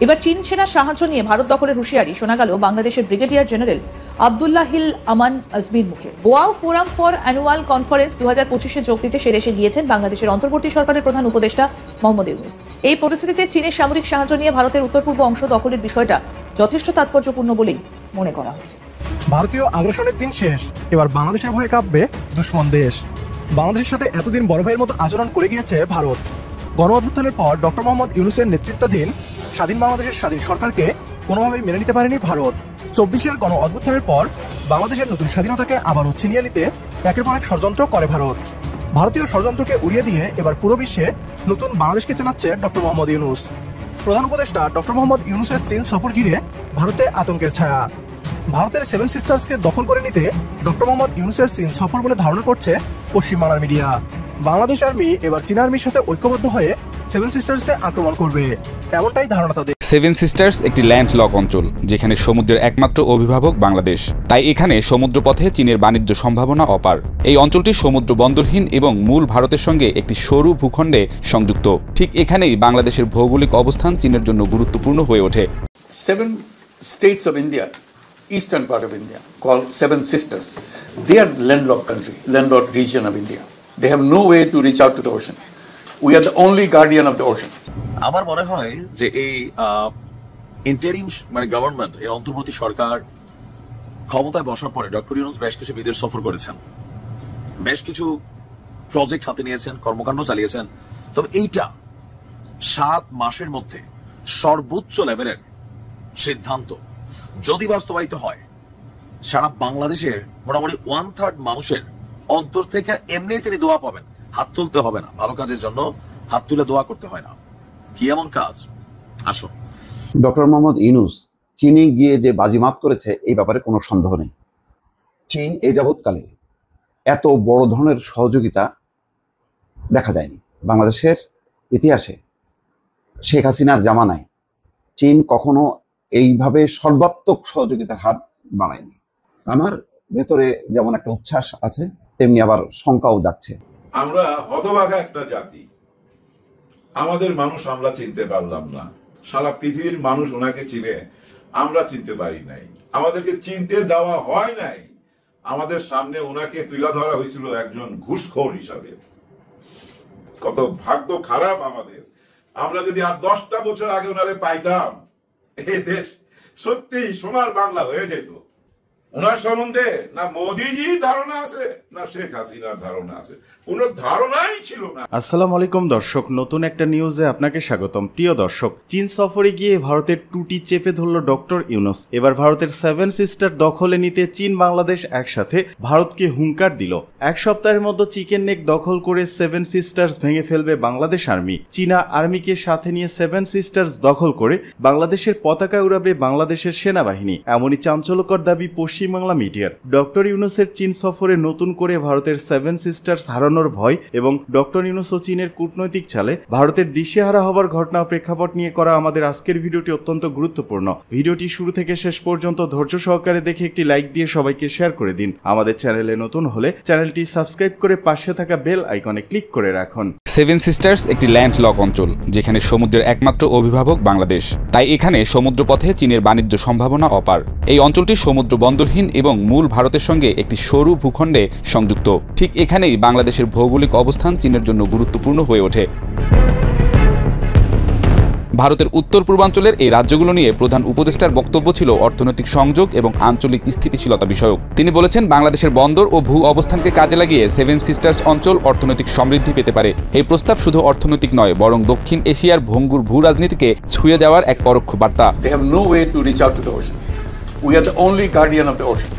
এবার চীন সেনার সাহায্য নিয়ে ভারত দখলের হুঁশিয়ারি শোনা গেল বাংলাদেশের ব্রিগেডিয়ার জেনারেল আব্দুল্লাহিল আমান আজমির মুখে। Boao forum for annual conference 2025-এ যোগ দিতে সে দেশে গিয়েছেন বাংলাদেশের অন্তর্বর্তী সরকারের প্রধান উপদেষ্টা মোহাম্মদ ইউনূস। এই পরিস্থিতিতে চীনের সামরিক সাহায্য নিয়ে ভারতের উত্তর পূর্ব অংশ দখলের বিষয়টা যথেষ্ট তাৎপর্যপূর্ণ বলেই মনে করা হচ্ছে। ভারতীয় আগ্রাসনের দিন শেষ, এবার বাংলাদেশের ভয়ে কাঁপবে দুশ্মন দেশ। বাংলাদেশের সাথে এতদিন বড় ভাইয়ের মতো আচরণ করে গিয়েছে ভারত। গণ অভ্যুত্থানের পর ডক্টর মোহাম্মদ ইউনূসের নেতৃত্বাধীন স্বাধীন বাংলাদেশের স্বাধীন সরকারকে কোনোভাবেই মেনে নিতে পারেনি ভারত। 24-এর গণ অভ্যুত্থানের পর বাংলাদেশের নতুন স্বাধীনতাকে আবারও ছিনিয়ে নিতে একের পর এক ষড়যন্ত্র করে ভারত। ভারতীয় ষড়যন্ত্রকে উড়িয়ে দিয়ে এবার পুরো বিশ্বে নতুন বাংলাদেশকে চেনাচ্ছে ডক্টর মোহাম্মদ ইউনূস। প্রধান উপদেষ্টা ডক্টর মোহাম্মদ ইউনূসের চীন সফর ঘিরে ভারতে আতঙ্কের ছায়া। ভারতের সেভেন সিস্টার্সকে দখল করে নিতে ডক্টর মোহাম্মদ ইউনূসের চীন সফর বলে ধারণা করছে পশ্চিমবাংলার মিডিয়া। বাংলাদেশ আর্মি এবার চীন আর্মির সাথে ঐক্যবদ্ধ হয়ে সেভেন সিস্টার্সে আক্রমণ করবে, এমনটাই ধারণা তাদের। সেভেন সিস্টার্স একটি ল্যান্ডলক অঞ্চল, যেখানে সমুদ্রের একমাত্র অভিভাবক বাংলাদেশ। তাই এখানে সমুদ্রপথে চীনের বাণিজ্য সম্ভাবনা অপার। এই অঞ্চলটি সমুদ্র বন্দরহীন এবং মূল ভারতের সঙ্গে একটি সরু ভূখণ্ডে সংযুক্ত। ঠিক এখানেই বাংলাদেশের ভৌগোলিক অবস্থান চীনের জন্য গুরুত্বপূর্ণ হয়ে ওঠে। Seven states of India, eastern part of India, called Seven Sisters. They are landlocked country, landlocked region of India. They have no way to reach out to the ocean. We are the only guardian of the ocean. আমার মনে হয় যে এই interim government, এই অন্তর্বর্তী সরকার ক্ষমতায় বসার পরে ডক্টর ইউনূস বেশ কিছু বিদেশ সফর করেছেন, বেশ কিছু প্রজেক্ট হাতে নিয়েছেন, কর্মকাণ্ড চালিয়েছেন। তবে এইটা 7 মাসের মধ্যে সর্বোচ্চ লেভেলের সিদ্ধান্ত যদি বাস্তবায়িত হয়, সারা বাংলাদেশের মোটামুটি 1/3 মানুষের অন্তর থেকে এমনি তিনি দোয়া পাবেন। হাত তুলতে হবে না, ভালো কাজের জন্য হাত তুলে দোয়া করতে হয় না। কি এমন কাজ? আসো। ডক্টর মোহাম্মদ ইউনূস চীনে গিয়ে যে বাজিমাত করেছে এই ব্যাপারে কোনো সন্দেহ নেই। চীন এই যাবৎকালে এত বড় ধরনের সহযোগিতা দেখা যায়নি বাংলাদেশের ইতিহাসে। শেখ হাসিনার জামানায় চীন কখনো এইভাবে সর্বাত্মক সহযোগিতার হাত বাড়ায়নি। আমার ভেতরে যেমন একটা উচ্ছ্বাস আছে, তেমনি আবার শঙ্কাও যাচ্ছে। আমরা হতভাগা একটা জাতি, আমাদের মানুষ আমরা চিনতে পারলাম না। সারা পৃথিবীর মানুষ ওনাকে চিনে, আমরা চিনতে পারি নাই, আমাদেরকে চিনতে দেওয়া হয় নাই। আমাদের সামনে ওনাকে তুলে ধরা হয়েছিল একজন ঘুষখোর হিসাবে। কত ভাগ্য খারাপ আমাদের। আমরা যদি আর 10টা বছর আগে ওনারে পাইতাম, এই দেশ সত্যি সোনার বাংলা হয়ে যেত। ওনার সম্বন্ধে না মোদিজির ধারণা আছে, না শেখ হাসিনার ধারণা আছে, কোনো ধারণাই ছিল না। আসসালামু আলাইকুম দর্শক, নতুন একটা নিউজে আপনাকে স্বাগতম। প্রিয় দর্শক, চীন সফরে গিয়ে ভারতের টুটি চেপে ধরল ডক্টর ইউনূস। এবার ভারতের সেভেন সিস্টার দখলে নিতে চীন বাংলাদেশ একসাথে ভারতকে হুঙ্কার দিল। এক সপ্তাহের মধ্যে চিকেন নেক দখল করে সেভেন সিস্টার্স ভেঙে ফেলবে বাংলাদেশ আর্মি। চীনা আর্মিকে সাথে নিয়ে সেভেন সিস্টার্স দখল করে বাংলাদেশের পতাকা উড়াবে বাংলাদেশের সেনাবাহিনী, এমনই চাঞ্চল্যকর দাবি পশ্চিমবাংলা মিডিয়ার। ডক্টর ইউনূসের চীন সফরে নতুন করে ভারতের সেভেন সিস্টার্স হারানোর ভয় এবং ডক্টর ইউনূস ও চীনের কূটনৈতিক চালে ভারতের দিশেহারা হবার ঘটনা প্রেক্ষাপট নিয়ে করা আমাদের আজকের ভিডিওটি অত্যন্ত গুরুত্বপূর্ণ। ভিডিওটি শুরু থেকে শেষ পর্যন্ত ধৈর্য সহকারে দেখে একটি লাইক দিয়ে সবাইকে শেয়ার করে দিন। আমাদের চ্যানেলে নতুন হলে চ্যানেলটি সাবস্ক্রাইব করে পাশে থাকা বেল আইকনে ক্লিক করে রাখুন। সেভেন সিস্টার্স একটি ল্যান্ডলক অঞ্চল, যেখানে সমুদ্রের একমাত্র অভিভাবক বাংলাদেশ। তাই এখানে সমুদ্রপথে চীনের বাণিজ্য সম্ভাবনা অপার। এই অঞ্চলটি সমুদ্র বন্দরহীন এবং মূল ভারতের সঙ্গে একটি সরু ভূখণ্ডে সংযুক্ত। ঠিক এখানেই বাংলাদেশের ভৌগোলিক অবস্থান চীনের জন্য গুরুত্বপূর্ণ হয়ে ওঠে। ভারতের উত্তর পূর্বাঞ্চলের এই রাজ্যগুলো নিয়ে প্রধান উপদেষ্টার বক্তব্য ছিল অর্থনৈতিক সংযোগ এবং আঞ্চলিক স্থিতিশীলতা বিষয়ক। তিনি বলেছেন, বাংলাদেশের বন্দর ও ভূ অবস্থানকে কাজে লাগিয়ে সেভেন সিস্টার্স অঞ্চল অর্থনৈতিক সমৃদ্ধি পেতে পারে। এই প্রস্তাব শুধু অর্থনৈতিক নয়, বরং দক্ষিণ এশিয়ার ভঙ্গুর ভূ রাজনীতিকে ছুঁয়ে যাওয়ার এক পরোক্ষ বার্তা। They have no way to reach out to the ocean. We are the only guardian of the ocean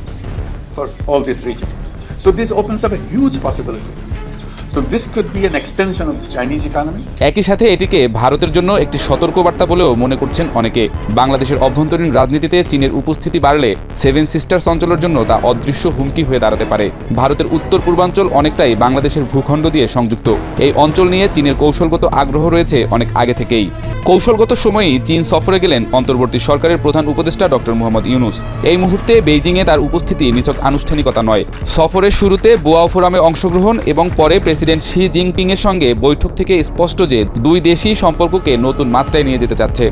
for all this region. So this opens up a huge possibility. So this could be an extension of the Chinese economy. একই সাথে এটিকে ভারতের জন্য একটি সতর্কবার্তা বলেও মনে করছেন অনেকে। বাংলাদেশের অভ্যন্তরীণ রাজনীতিতে চীনের উপস্থিতি বাড়লে সেভেন সিস্টার্স অঞ্চলের জন্য তা অদৃশ্য হুমকি হয়ে দাঁড়াতে পারে। ভারতের উত্তর পূর্বাঞ্চল অনেকটাই বাংলাদেশের ভূখণ্ড দিয়ে সংযুক্ত। এই অঞ্চল নিয়ে চীনের কৌশলগত আগ্রহ রয়েছে অনেক আগে থেকেই। কৌশলগত সময়েই চীন সফরে গেলেন অন্তর্বর্তী সরকারের প্রধান উপদেষ্টা ডক্টর মোহাম্মদ ইউনূস। এই মুহূর্তে বেইজিংয়ে তার উপস্থিতি নিছক আনুষ্ঠানিকতা নয়। সফরের শুরুতে বোয়াও ফোরামে অংশগ্রহণ এবং পরে প্রেসিডেন্ট শি জিনপিংয়ের সঙ্গে বৈঠক থেকে স্পষ্ট যে দুই দেশই সম্পর্ককে নতুন মাত্রায় নিয়ে যেতে চাচ্ছে।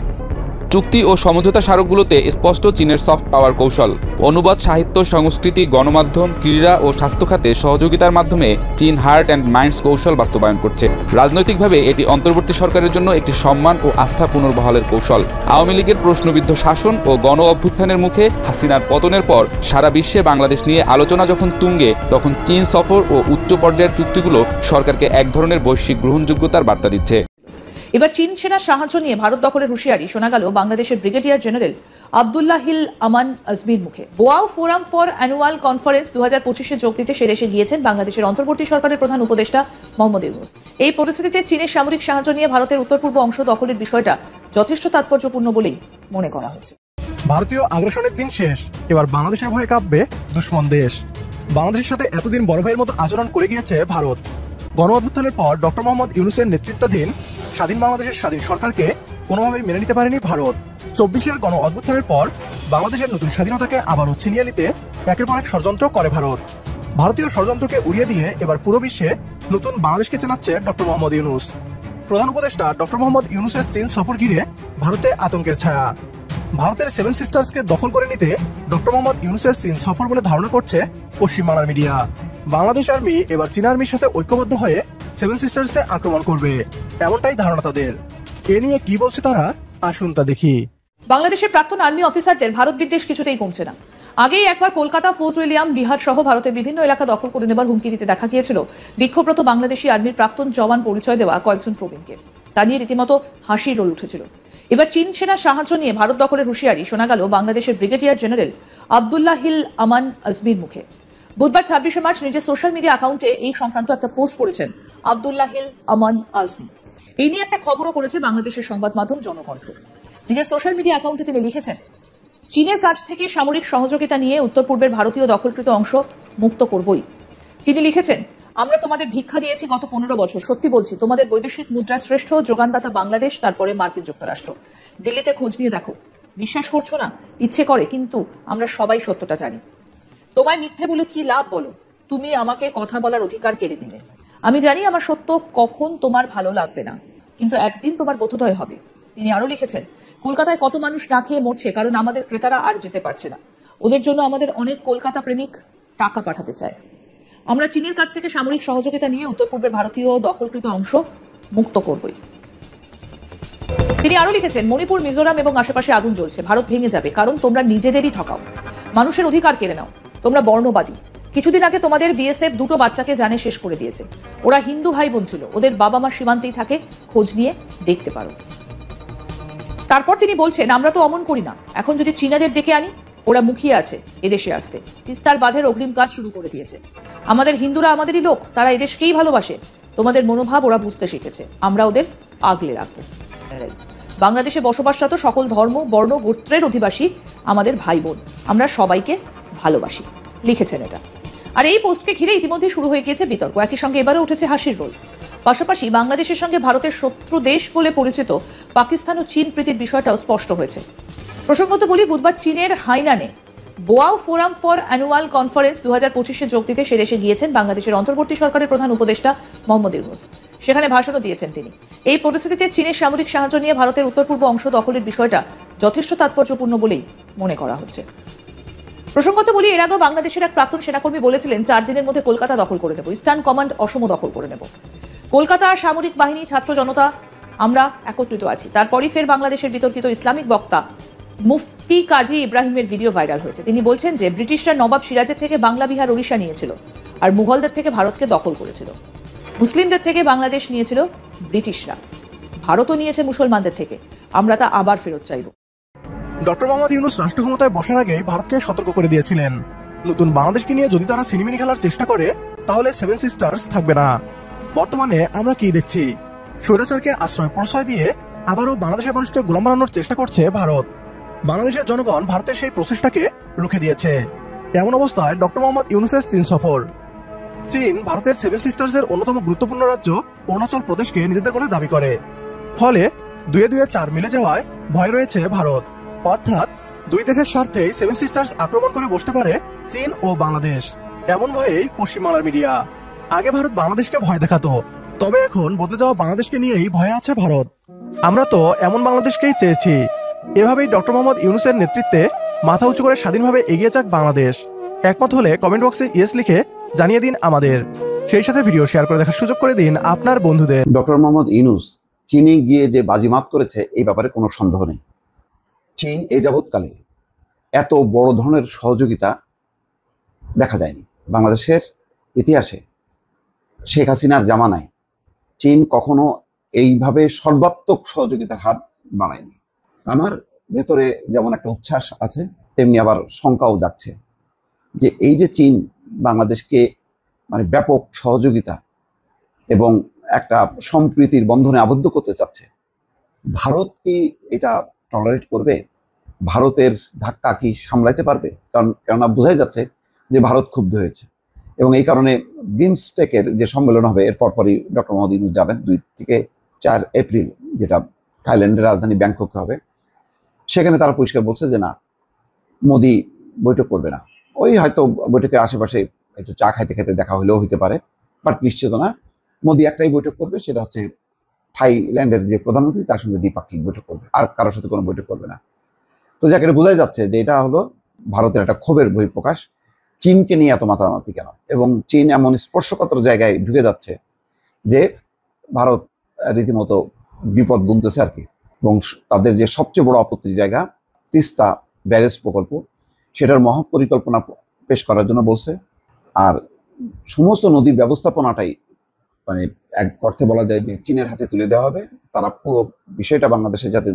চুক্তি ও সমঝোতা স্মারকগুলোতে স্পষ্ট চীনের সফট পাওয়ার কৌশল। অনুবাদ, সাহিত্য, সংস্কৃতি, গণমাধ্যম, ক্রীড়া ও স্বাস্থ্য খাতে সহযোগিতার মাধ্যমে চীন হার্ট অ্যান্ড মাইন্ডস কৌশল বাস্তবায়ন করছে। রাজনৈতিকভাবে এটি অন্তর্বর্তী সরকারের জন্য একটি সম্মান ও আস্থা পুনর্বহালের কৌশল। আওয়ামী লীগের প্রশ্নবিদ্ধ শাসন ও গণ অভ্যুত্থানের মুখে হাসিনার পতনের পর সারা বিশ্বে বাংলাদেশ নিয়ে আলোচনা যখন তুঙ্গে, তখন চীন সফর ও উচ্চ পর্যায়ের চুক্তিগুলো সরকারকে এক ধরনের বৈশ্বিক গ্রহণযোগ্যতার বার্তা দিচ্ছে। এবার চীন সেনার সাহায্য নিয়ে ভারত দখলের হুঁশিয়ারি শোনা গেল বাংলাদেশের brigadier general Abdullahil Aman আজমির মুখে। Boao forum for annual conference 2025-এ যোগ দিতে সে দেশে গিয়েছেন বাংলাদেশের অন্তর্বর্তী সরকারের প্রধান উপদেষ্টা মোহাম্মদ ইউনূস। এই পরিস্থিতিতে চীনের সামরিক সাহায্য নিয়ে ভারতের উত্তর পূর্ব অংশ দখলের বিষয়টা যথেষ্ট তাৎপর্যপূর্ণ বলেই মনে করা হচ্ছে। ভারতীয় আগ্রাসনের দিন শেষ, এবার বাংলাদেশের ভয়ে কাঁপবে দুশ্মন দেশ। বাংলাদেশের সাথে এতদিন বড় ভাইয়ের মতো আচরণ করে গিয়েছে ভারত। গণ অভ্যুত্থানের পর ডক্টর মোহাম্মদ ইউনূসের নেতৃত্বাধীন স্বাধীন বাংলাদেশের স্বাধীন সরকারকে কোনোভাবেই মেনে নিতে পারেনি ভারত। 24-এর গণ অভ্যুত্থানের পর বাংলাদেশের নতুন স্বাধীনতাকে আবারও ছিনিয়ে নিতে একের পর এক ষড়যন্ত্র করে ভারত। ভারতীয় ষড়যন্ত্রকে উড়িয়ে দিয়ে এবার পুরো বিশ্বে নতুন বাংলাদেশকে চেনাচ্ছে ডক্টর মোহাম্মদ ইউনূস। প্রধান উপদেষ্টা ডক্টর মোহাম্মদ ইউনূসের চীন সফর ঘিরে ভারতে আতঙ্কের ছায়া। ভারতের সেভেন সিস্টার্সকে দখল করে নিতে ডক্টর মোহাম্মদ ইউনূসের চীন সফর বলে ধারণা করছে পশ্চিমবাংলার মিডিয়া। বাংলাদেশ আর্মি এবার চীন আর্মির সাথে ঐক্যবদ্ধ হয়ে সেভেন সিস্টার্সে আক্রমণ করবে, এমনটাই ধারণা তাদের। এ নিয়ে কি বলছে তারা, আসুন তা দেখি। বাংলাদেশের প্রাক্তন আর্মি অফিসারদের ভারত বিদ্বেষ কিছুতেই কমছে না। আগেই একবার কলকাতা, ফোর্ট উইলিয়াম, বিহার সহ ভারতের বিভিন্ন এলাকা দখল করে নেবার হুমকি দিতে দেখা গিয়েছিল বিক্ষোভরত বাংলাদেশি আর্মির প্রাক্তন জওয়ান পরিচয় দেওয়া কয়েকজন প্রবীণকে। তা নিয়ে রীতিমতো হাসির রোল উঠেছিল। এবার চীন সেনার সাহায্য নিয়ে ভারত দখলের হুঁশিয়ারি শোনা গেল বাংলাদেশের brigadier general Abdullahil Aman আজমির মুখে। বুধবার 26শে মার্চ নিজের সোশ্যাল মিডিয়া অ্যাকাউন্টে এই সংক্রান্ত একটা পোস্ট করেছেন আব্দুল্লাহ হিল আমান আজমি। এই নিয়ে একটা খবরও করেছে বাংলাদেশের সংবাদ মাধ্যম জনকণ্ঠ। নিজের সোশ্যাল মিডিয়া অ্যাকাউন্টে তিনি লিখেছেন, চীনের কাছ থেকে সামরিক সহযোগিতা নিয়ে উত্তর পূর্বের ভারতীয় দখলকৃত অংশ মুক্ত করবই। তিনি লিখেছেন, আমরা তোমাদের ভিক্ষা দিয়েছি গত 15 বছর। সত্যি বলছি, তোমাদের বৈদেশিক মুদ্রার শ্রেষ্ঠ যোগানদাতা বাংলাদেশ, তারপরে মার্কিন যুক্তরাষ্ট্র। দিল্লিতে খোঁজ নিয়ে দেখো। বিশ্বাস করছো না? ইচ্ছে করে, কিন্তু আমরা সবাই সত্যটা জানি। তোমায় মিথ্যে বলে কি লাভ বলো? তুমি আমাকে কথা বলার অধিকার কেড়ে নিলে। আমি জানি আমার সত্য কখন তোমার ভালো লাগবে না, কিন্তু একদিন তোমার বোধোদয় হবে। তিনি আরো লিখেছেন, কলকাতায় কত মানুষ না খেয়ে মরছে কারণ আমাদের ক্রেতারা আর যেতে পারছে না। ওদের জন্য আমাদের অনেক কলকাতা প্রেমিক টাকা পাঠাতে চায়। আমরা চীনের কাছ থেকে সামরিক সহযোগিতা নিয়ে উত্তর পূর্বের ভারতীয় দখলকৃত অংশ মুক্ত করবই। তিনি আরো লিখেছেন, মণিপুর, মিজোরাম এবং আশেপাশে আগুন জ্বলছে। ভারত ভেঙে যাবে কারণ তোমরা নিজেদেরই ঠকাও, মানুষের অধিকার কেড়ে নাও। তোমরা বর্ণবাদী। কিছুদিন আগে তোমাদের বিএসএফ 2টো বাচ্চাকে জানে শেষ করে দিয়েছে। ওরা হিন্দু ভাই বোন ছিল, ওদের বাবা মা সীমান্তেই থাকে, খোঁজ নিয়ে দেখতে পারো। তারপর তিনি বলছেন, আমরা তো অমন করি না। এখন যদি চীনাদের ডেকে আনি, ওরা মুখিয়ে আছে এদেশে আসতে। তিস্তার বাঁধের অগ্রিম কাজ শুরু করে দিয়েছে। আমাদের হিন্দুরা আমাদেরই লোক, তারা এদেশকেই ভালোবাসে। তোমাদের মনোভাব ওরা বুঝতে শিখেছে, আমরা ওদের আগলে রাখবো। বাংলাদেশে বসবাসরত সকল ধর্ম, বর্ণ, গোত্রের অধিবাসী আমাদের ভাই বোন, আমরা সবাইকে ভালোবাসি, লিখেছেন এটা। আর এই পোস্টকে ঘিরে ইতিমধ্যে শুরু হয়ে গিয়েছে বিতর্ক। একই সঙ্গে এবারে উঠেছে হাসির রোল। পাশাপাশি বাংলাদেশের সঙ্গে ভারতের শত্রু দেশ বলে পরিচিত পাকিস্তান ও চীন প্রীতির বিষয়টাও স্পষ্ট হয়েছে। প্রসঙ্গত বলি, বুধবার চীনের হাইনানে Boao forum for annual conference 2025-এ যোগ দিতে সে দেশে গিয়েছেন বাংলাদেশের অন্তর্বর্তী সরকারের প্রধান উপদেষ্টা মোহাম্মদ ইউনূস। সেখানে ভাষণও দিয়েছেন তিনি। এই পরিস্থিতিতে চীনের সামরিক সাহায্য নিয়ে ভারতের উত্তর পূর্ব অংশ দখলের বিষয়টা যথেষ্ট তাৎপর্যপূর্ণ বলেই মনে করা হচ্ছে। প্রসঙ্গত বলি, এর আগেও বাংলাদেশের এক প্রাক্তন সেনাকর্মী বলেছিলেন, 4 দিনের মধ্যে কলকাতা দখল করে নেব, ইস্টার্ন কমান্ড অসম দখল করে নেব। কলকাতা, সামরিক বাহিনী, ছাত্র জনতা আমরা একত্রিত আছি। তারপরই ফের বাংলাদেশের বিতর্কিত ইসলামিক বক্তা মুফতি কাজী ইব্রাহিমের ভিডিও ভাইরাল হয়েছে। তিনি বলছেন যে ব্রিটিশরা নবাব সিরাজের থেকে বাংলা, বিহার, ওড়িশা নিয়েছিল, আর মুঘলদের থেকে ভারতকে দখল করেছিল। মুসলিমদের থেকে বাংলাদেশ নিয়েছিল ব্রিটিশরা, ভারতও নিয়েছে মুসলমানদের থেকে। আমরা তা আবার ফেরত চাইব। ডক্টর মোহাম্মদ ইউনূস রাষ্ট্র ক্ষমতায় বসার আগে ভারতকে সতর্ক করে দিয়েছিলেন, নতুন বাংলাদেশকে নিয়ে যদি তারা সিনেমিনি খেলার চেষ্টা করে, তাহলে সেভেন সিস্টার্স থাকবে না। বর্তমানে আমরা কি দেখছি? স্বৈরাচারকে আশ্রয় প্রশ্রয় দিয়ে আবারও বাংলাদেশের মানুষকে গোলাম বানানোর চেষ্টা করছে ভারত। বাংলাদেশের জনগণ ভারতের সেই প্রচেষ্টাকে রুখে দিয়েছে। এমন অবস্থায় ডক্টর মোহাম্মদ ইউনূসের চীন সফর। চীন ভারতের সেভেন সিস্টার্সের অন্যতম গুরুত্বপূর্ণ রাজ্য অরুণাচল প্রদেশকে নিজেদের বলে দাবি করে। ফলে 2-2 4 মিলে যাওয়ায় ভয় রয়েছে ভারত। অর্থাৎ দুই দেশের স্বার্থেই সেভেন সিস্টার্স আক্রমণ করে বসতে পারে চীন ও বাংলাদেশ, এমন ভয়েই পশ্চিমবাংলার মিডিয়া। আগে ভারত বাংলাদেশকে ভয় দেখাতো, তবে এখন বদলে যাওয়া বাংলাদেশকে নিয়েই ভয়ে আছে ভারত। আমরা তো এমন বাংলাদেশকেই চেয়েছি, এভাবেই ডক্টর মোহাম্মদ ইউনূসের নেতৃত্বে মাথা উঁচু করে স্বাধীনভাবে এগিয়ে যাক বাংলাদেশ। একমত হলে কমেন্ট বক্সে ইয়েস লিখে জানিয়ে দিন আমাদের। সেই সাথে ভিডিও শেয়ার করে দেখার সুযোগ করে দিন আপনার বন্ধুদের। ডক্টর মোহাম্মদ ইউনূস চীনে গিয়ে যে বাজিমাত করেছে এই ব্যাপারে কোনো সন্দেহ নেই। চীন এই যাবৎকালে এত বড় ধরনের সহযোগিতা দেখা যায়নি বাংলাদেশের ইতিহাসে। শেখ হাসিনার জামানায় চীন কখনো এইভাবে সর্বাত্মক সহযোগিতার হাত বাড়ায়নি। আমার ভেতরে যেমন একটা উচ্ছ্বাস আছে, তেমনি আবার শঙ্কাও যাচ্ছে যে এই যে চীন বাংলাদেশকে মানে ব্যাপক সহযোগিতা এবং একটা সম্প্রীতির বন্ধনে আবদ্ধ করতে চাচ্ছে, ভারত কি এটা টলারেট করবে? ভারতের ধাক্কা কি সামলাইতে পারবে? কেননা বোঝাই যাচ্ছে যে ভারত ক্ষুব্ধ হয়েছে এবং এই কারণে বিমস্টেকের যে সম্মেলন হবে এর পরপরই ডক্টর মোহাম্মদ ইউনূস যাবেন 2 থেকে 4 এপ্রিল, যেটা থাইল্যান্ডের রাজধানী ব্যাংককে হবে। সেখানে তারা পরিষ্কার বলছে যে না, মোদি বৈঠক করবে না। ওই হয়তো বৈঠকের আশেপাশে একটু চা খাইতে খাইতে দেখা হলেও হইতে পারে, বাট নিশ্চিত না। মোদি একটাই বৈঠক করবে, সেটা হচ্ছে থাইল্যান্ডের যে প্রধানমন্ত্রী তার সঙ্গে দ্বিপাক্ষিক বৈঠক করবে, আর কারোর সাথে কোনো বৈঠক করবে না। তো যাকে বোঝাই যাচ্ছে যে এটা হলো ভারতের একটা ক্ষোভের বহিঃপ্রকাশ। চীনকে নিয়ে এত মাতামাতি কেন? এবং চীন এমন স্পর্শকাতর জায়গায় ঢুকে যাচ্ছে যে ভারত রীতিমতো বিপদ গুনতেছে আর কি। এবং তাদের যে সবচেয়ে বড় আপত্তির জায়গা তিস্তা ব্যারেজ প্রকল্প, সেটার মহাপরিকল্পনা পেশ করার জন্য বলছে। আর সমস্ত নদী ব্যবস্থাপনাটাই মানে এক অর্থে বলা যায় যে চীনের হাতে তুলে দেওয়া হবে। তারা পুরো বিষয়টা বাংলাদেশে যাতে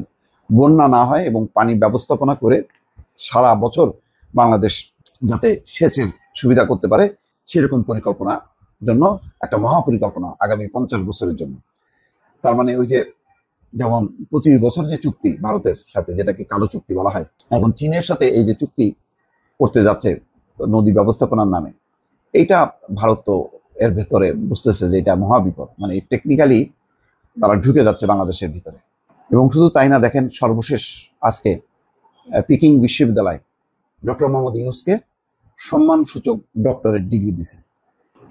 বন্যা না হয় এবং পানি ব্যবস্থাপনা করে সারা বছর বাংলাদেশ যাতে সেচের সুবিধা করতে পারে, সেরকম পরিকল্পনা জন্য একটা মহাপরিকল্পনা আগামী 50 বছরের জন্য। তার মানে ওই যে যেমন 25 বছর যে চুক্তি ভারতের সাথে, যেটাকে কালো চুক্তি বলা হয়, এখন চীনের সাথে এই যে চুক্তি করতে যাচ্ছে নদী ব্যবস্থাপনার নামে, এইটা ভারত তো এর ভেতরে বুঝতেছে যে এটা মহাবিপদ। মানে টেকনিক্যালি তারা ঢুকে যাচ্ছে বাংলাদেশের ভিতরে। এবং শুধু তাই না, দেখেন সর্বশেষ আজকে পিকিং বিশ্ববিদ্যালয় ডক্টর মোহাম্মদ ইউনূসকে সম্মানসূচক ডক্টরেট ডিগ্রি দিছে।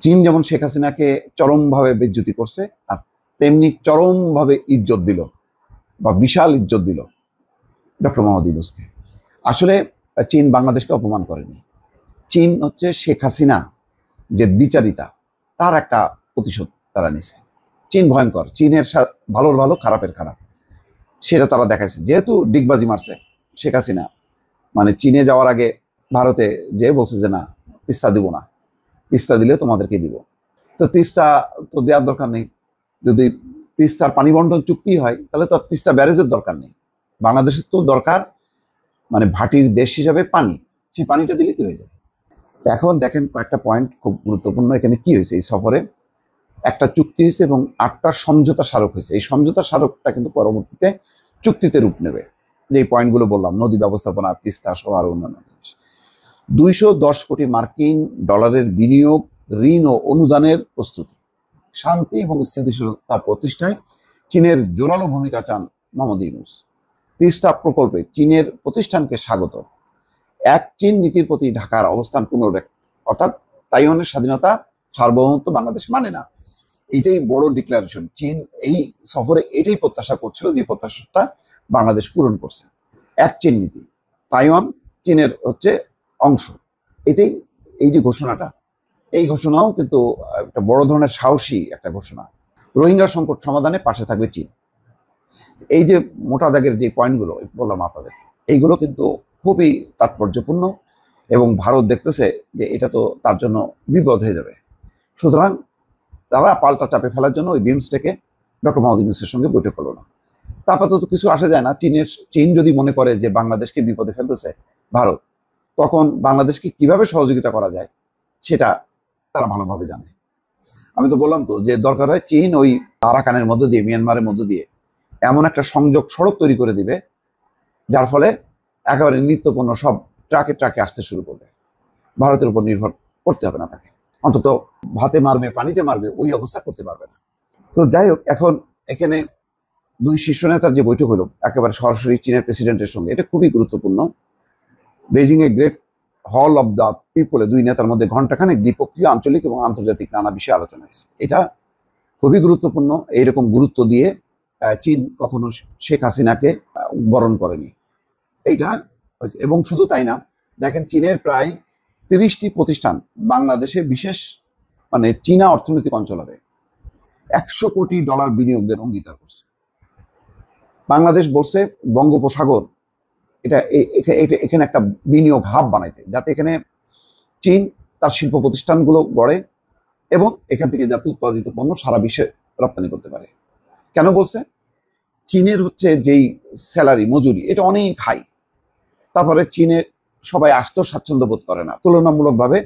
চীন যেমন শেখ হাসিনাকে চরমভাবে বেজ্জতি করছে, আর তেমনি চরমভাবে ইজ্জত দিল বা বিশাল ইজ্জত দিল ডক্টর মোহাম্মদ ইউনূসকে। আসলে চীন বাংলাদেশকে অপমান করেনি। চীন হচ্ছে শেখ হাসিনা যে দ্বিচারিতা, তার একটা প্রতিশোধ তারা নিছে। চীন ভয়ঙ্কর, চীনের ভালোর ভালো খারাপের খারাপ, সেটা তারা দেখাইছে। যেহেতু ডিগবাজি মারছে শেখ হাসিনা, মানে চীনে যাওয়ার আগে ভারতে যে বলছে যে না, তিস্তা দিব না, তিস্তা দিলে তোমাদেরকে দিব। তো তিস্তা তো দেওয়ার দরকার নেই। যদি তিস্তার পানি বন্টন চুক্তি হয় তাহলে তো আর তিস্তা ব্যারেজের দরকার নেই। বাংলাদেশের তো দরকার মানে ভাটির দেশ হিসাবে পানি, সেই পানিটা দিলেই তো হয়ে যায়। এখন দেখেন কয়েকটা পয়েন্ট খুব গুরুত্বপূর্ণ। এখানে কি হয়েছে? এই সফরে একটা চুক্তি হয়েছে এবং 8টা সমঝোতা স্মারক হয়েছে। এই সমঝোতা স্মারকটা কিন্তু পরবর্তীতে চুক্তিতে রূপ নেবে। যে পয়েন্টগুলো বললাম, নদী ব্যবস্থাপনা, তিস্তা সহ আরো অন্যান্য জিনিস। 210 কোটি মার্কিন ডলারের বিনিয়োগ, ঋণ ও অনুদানের প্রস্তুতি, শান্তি এবং স্থিতিশীলতা প্রতিষ্ঠায় চীনের জোরালো ভূমিকা চান মোহাম্মদ ইউনূস। তিস্তা প্রকল্পে চীনের প্রতিষ্ঠানকে স্বাগত। এক চীন নীতির প্রতি ঢাকার অবস্থান পুনর্ব্যক্ত, অর্থাৎ তাইওয়ানের স্বাধীনতা সার্বভৌমত্ব বাংলাদেশ মানে না, এইটাই বড় ডিক্লারেশন। চীন এই সফরে এটাই প্রত্যাশা করছিল, যে প্রত্যাশাটা বাংলাদেশ পূরণ করছে। এক চীন নীতি, তাইওয়ান চীনের হচ্ছে অংশ, এটাই এই যে ঘোষণাটা, এই ঘোষণাও কিন্তু একটা বড় ধরনের সাহসী একটা ঘোষণা। রোহিঙ্গা সংকট সমাধানে পাশে থাকবে চীন। এই যে মোটা দাগের যে পয়েন্টগুলো বললাম আপনাদেরকে, এইগুলো কিন্তু খুবই তাৎপর্যপূর্ণ এবং ভারত দেখতেছে যে এটা তো তার জন্য বিপদ হয়ে যাবে। সুতরাং তারা পাল্টা চাপে ফেলার জন্য ওই বিমস্টেকে ডক্টর মোহাম্মদ ইউনূসের সঙ্গে বৈঠক করলো না। তারপর তো কিছু আসা যায় না। চীন যদি মনে করে যে বাংলাদেশকে বিপদে ফেলতেছে ভারত, তখন বাংলাদেশকে কিভাবে সহযোগিতা করা যায় সেটা তারা ভালোভাবে জানে। আমি তো বললাম তো যে দরকার হয় চীন ওই আরাকানের মধ্য দিয়ে, মিয়ানমারের মধ্য দিয়ে এমন একটা সংযোগ সড়ক তৈরি করে দিবে, যার ফলে একেবারে নিত্যপণ্য সব ট্রাকে ট্রাকে আসতে শুরু করবে। ভারতের উপর নির্ভর করতে হবে না তাকে, অন্তত ভাতে মারবে, পানিতে মারবে, ওই অবস্থা করতে পারবে না। তো যাই হোক, এখন এখানে 2 শীর্ষ নেতার যে বৈঠক হলো একেবারে সরাসরি চীনের প্রেসিডেন্টের সঙ্গে, এটা খুবই গুরুত্বপূর্ণ। বেজিং এ গ্রেট হল অব দ্য পিপলে 2 নেতার মধ্যে ঘণ্টাখানেক দ্বিপক্ষীয়, আঞ্চলিক এবং আন্তর্জাতিক নানা বিষয়ে আলোচনা হয়েছে। এটা খুবই গুরুত্বপূর্ণ। এইরকম গুরুত্ব দিয়ে চীন কখনো শেখ হাসিনাকে বরণ করেনি। এইটা হয়েছে। এবং শুধু তাই না, দেখেন চীনের প্রায় 30টি প্রতিষ্ঠান বাংলাদেশে বিশেষ মানে চীনা অর্থনৈতিক অঞ্চল হবে $100 কোটি বিনিয়োগের অঙ্গীকার করছে। বাংলাদেশ বলছে বঙ্গোপসাগর এখানে একটা বিনিয়োগ হাব বানাইতে, যাতে এখানে চীন তার শিল্প প্রতিষ্ঠানগুলো গড়ে এবং এখান থেকে যাতে উৎপাদিত পণ্য সারা বিশ্বে রপ্তানি করতে পারে। কেন বলছে? চীনের হচ্ছে যেই স্যালারি মজুরি এটা অনেক হাই, তারপরে চীনে সবাই আসতেও স্বাচ্ছন্দ্য বোধ করে না তুলনামূলকভাবে।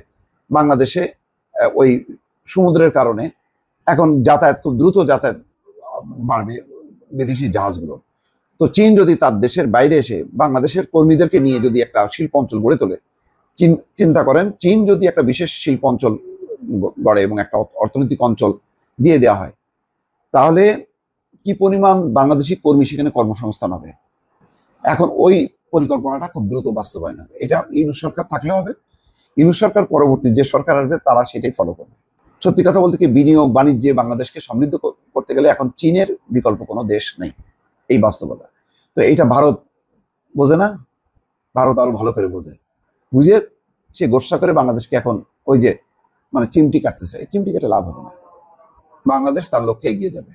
বাংলাদেশে ওই সমুদ্রের কারণে এখন যাতায়াত খুব দ্রুত যাতায়াত বাড়বে বিদেশি জাহাজগুলো। তো চীন যদি তার দেশের বাইরে এসে বাংলাদেশের কর্মীদেরকে নিয়ে যদি একটা শিল্প অঞ্চল গড়ে তোলে, চিন্তা করেন চীন যদি একটা বিশেষ শিল্প অঞ্চল গড়ে এবং একটা অর্থনৈতিক অঞ্চল দিয়ে দেওয়া হয়, তাহলে কি পরিমাণ বাংলাদেশি কর্মী সেখানে কর্মসংস্থান হবে। এখন ওই পরিকল্পনাটা খুব দ্রুত বাস্তবায়ন হবে। এটা ইউনূস সরকার থাকলে হবে, ইউনূস সরকার পরবর্তী যে সরকার আসবে তারা সেটাই ফলো করবে। সত্যি কথা বলতে কি, বিনিয়োগ বাণিজ্যে বাংলাদেশকে সমৃদ্ধ করতে গেলে এখন চীনের বিকল্প কোনো দেশ নেই, এই বাস্তবতা। তো এইটা ভারত বোঝে না, ভারত আরো ভালো করে বোঝে, বুঝে সে গোসা করে বাংলাদেশকে এখন ওই যে মানে চিমটি কাটতেছে, এই চিমটি কেটে লাভ হবে না, বাংলাদেশ তার লক্ষ্যে এগিয়ে যাবে।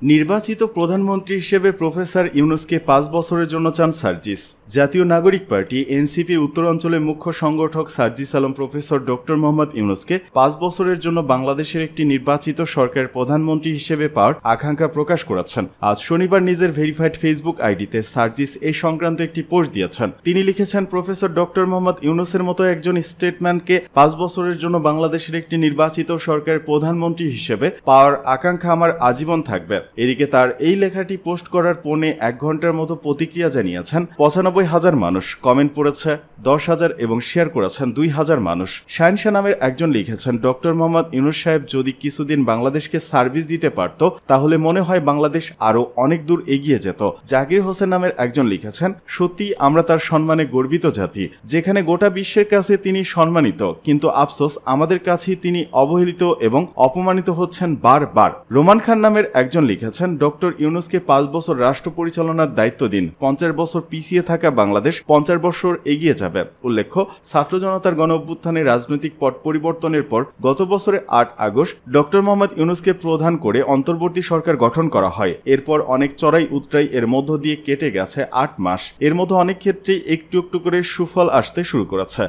নির্বাচিত প্রধানমন্ত্রী হিসেবে প্রফেসর ইউনূসকে 5 বছরের জন্য চান সার্জিস। জাতীয় নাগরিক পার্টি এনসিপির উত্তরাঞ্চলের মুখ্য সংগঠক সার্জিস আলম প্রফেসর ডক্টর মোহাম্মদ ইউনূসকে 5 বছরের জন্য বাংলাদেশের একটি নির্বাচিত সরকারের প্রধানমন্ত্রী হিসেবে পাওয়ার আকাঙ্ক্ষা প্রকাশ করেছেন। আজ শনিবার নিজের ভেরিফাইড ফেসবুক আইডিতে সার্জিস এই সংক্রান্ত একটি পোস্ট দিয়েছেন। তিনি লিখেছেন, প্রফেসর ডক্টর মোহাম্মদ ইউনূসের মতো একজন স্টেটম্যানকে 5 বছরের জন্য বাংলাদেশের একটি নির্বাচিত সরকারের প্রধানমন্ত্রী হিসেবে পাওয়ার আকাঙ্ক্ষা আমার আজীবন থাকবে। এদিকে তার এই লেখাটি পোস্ট করার পৌনে 1 ঘন্টার মতো প্রতিক্রিয়া জানিয়েছেন 95,000 মানুষ, কমেন্ট পড়েছে 10,000 এবং শেয়ার করেছেন 2,000 মানুষ। শাহিনশা নামের একজন লিখেছেন, ডক্টর মোহাম্মদ ইউনূস সাহেব যদি কিছুদিন বাংলাদেশকে সার্ভিস দিতে পারত তাহলে মনে হয় বাংলাদেশ আরো অনেক দূর এগিয়ে যেত। জাকির হোসেন নামের একজন লিখেছেন, সত্যি আমরা তার সম্মানে গর্বিত জাতি, যেখানে গোটা বিশ্বের কাছে তিনি সম্মানিত, কিন্তু আফসোস আমাদের কাছেই তিনি অবহেলিত এবং অপমানিত হচ্ছেন বারবার। রোমান খান নামের একজন লিখেছেন, ডক্টর ইউনূসকে 5 বছর রাষ্ট্র পরিচালনার দায়িত্ব দিন, 50 বছর পিছিয়ে থাকা বাংলাদেশ 50 বছর এগিয়ে যাবে। উল্লেখ্য, ছাত্র জনতার গণ অভ্যুত্থানে রাজনৈতিক পট পরিবর্তনের পর গত বছরের 8 আগস্ট ডক্টর মোহাম্মদ ইউনূসকে প্রধান করে অন্তর্বর্তী সরকার গঠন করা হয়। এরপর অনেক চড়াই উতরাই এর মধ্য দিয়ে কেটে গেছে 8 মাস। এর মধ্যে অনেক ক্ষেত্রেই একটু একটু করে সুফল আসতে শুরু করেছে।